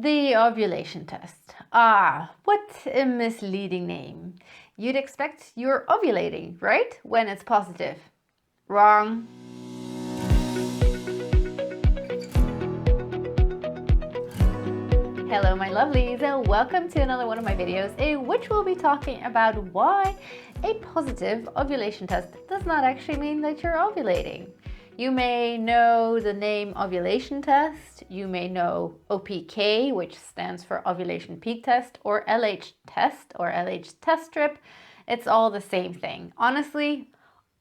The ovulation test. Ah, what a misleading name. You'd expect you're ovulating, right? When it's positive. Wrong. Hello my lovelies, and welcome to another one of my videos in which we'll be talking about why a positive ovulation test does not actually mean that you're ovulating. You may know the name ovulation test, you may know OPK, which stands for ovulation peak test, or LH test or LH test strip. It's all the same thing. Honestly,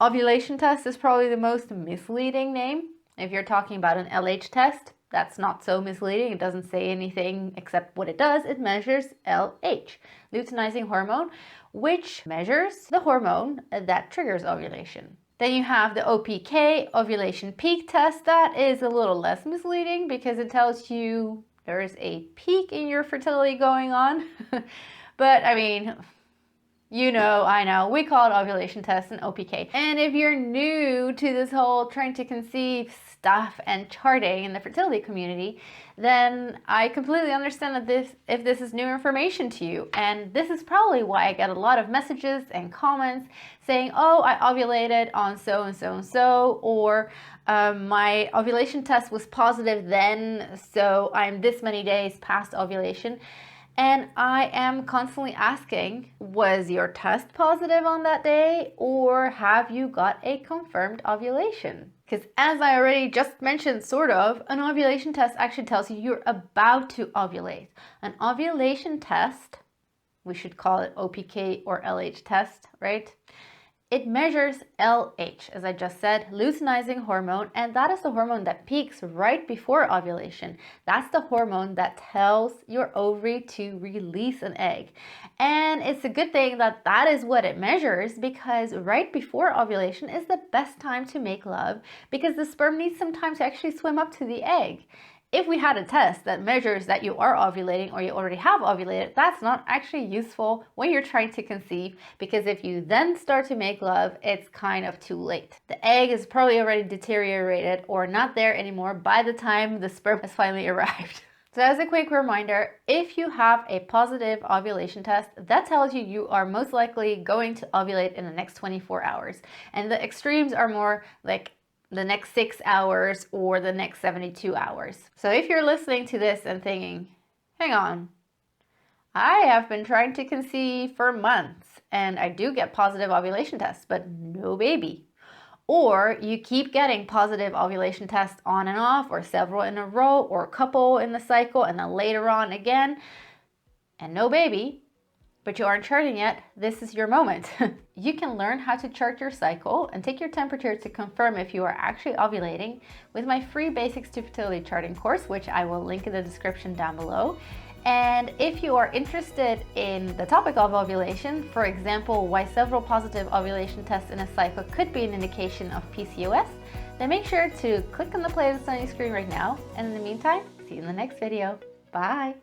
ovulation test is probably the most misleading name. If you're talking about an LH test, that's not so misleading. It doesn't say anything except what it does. It measures LH, luteinizing hormone, which measures the hormone that triggers ovulation. Then you have the OPK, ovulation peak test. That is a little less misleading because it tells you there's a peak in your fertility going on. But I mean, you know, I know, we call it ovulation test and OPK. And if you're new to this whole trying to conceive stuff and charting in the fertility community, then I completely understand that if this is new information to you. And this is probably why I get a lot of messages and comments saying, oh, I ovulated on so and so and so, or my ovulation test was positive then, so I'm this many days past ovulation. And I am constantly asking, was your test positive on that day, or have you got a confirmed ovulation? Because as I already just mentioned, sort of, an ovulation test actually tells you you're about to ovulate. An ovulation test, we should call it OPK or LH test, right? It measures LH, as I just said, luteinizing hormone, and that is the hormone that peaks right before ovulation. That's the hormone that tells your ovary to release an egg. And it's a good thing that that is what it measures, because right before ovulation is the best time to make love, because the sperm needs some time to actually swim up to the egg. If we had a test that measures that you are ovulating or you already have ovulated, that's not actually useful when you're trying to conceive, because if you then start to make love, it's kind of too late. The egg is probably already deteriorated or not there anymore by the time the sperm has finally arrived. So as a quick reminder, if you have a positive ovulation test, that tells you you are most likely going to ovulate in the next 24 hours. And the extremes are more like the next 6 hours or the next 72 hours. So if you're listening to this and thinking, hang on, I have been trying to conceive for months and I do get positive ovulation tests, but no baby. Or you keep getting positive ovulation tests on and off, or several in a row, or a couple in the cycle, and then later on again, and no baby, but you aren't charting yet, this is your moment. You can learn how to chart your cycle and take your temperature to confirm if you are actually ovulating with my free Basics to Fertility Charting course, which I will link in the description down below. And if you are interested in the topic of ovulation, for example, why several positive ovulation tests in a cycle could be an indication of PCOS, then make sure to click on the playlist on your screen right now. And in the meantime, see you in the next video. Bye.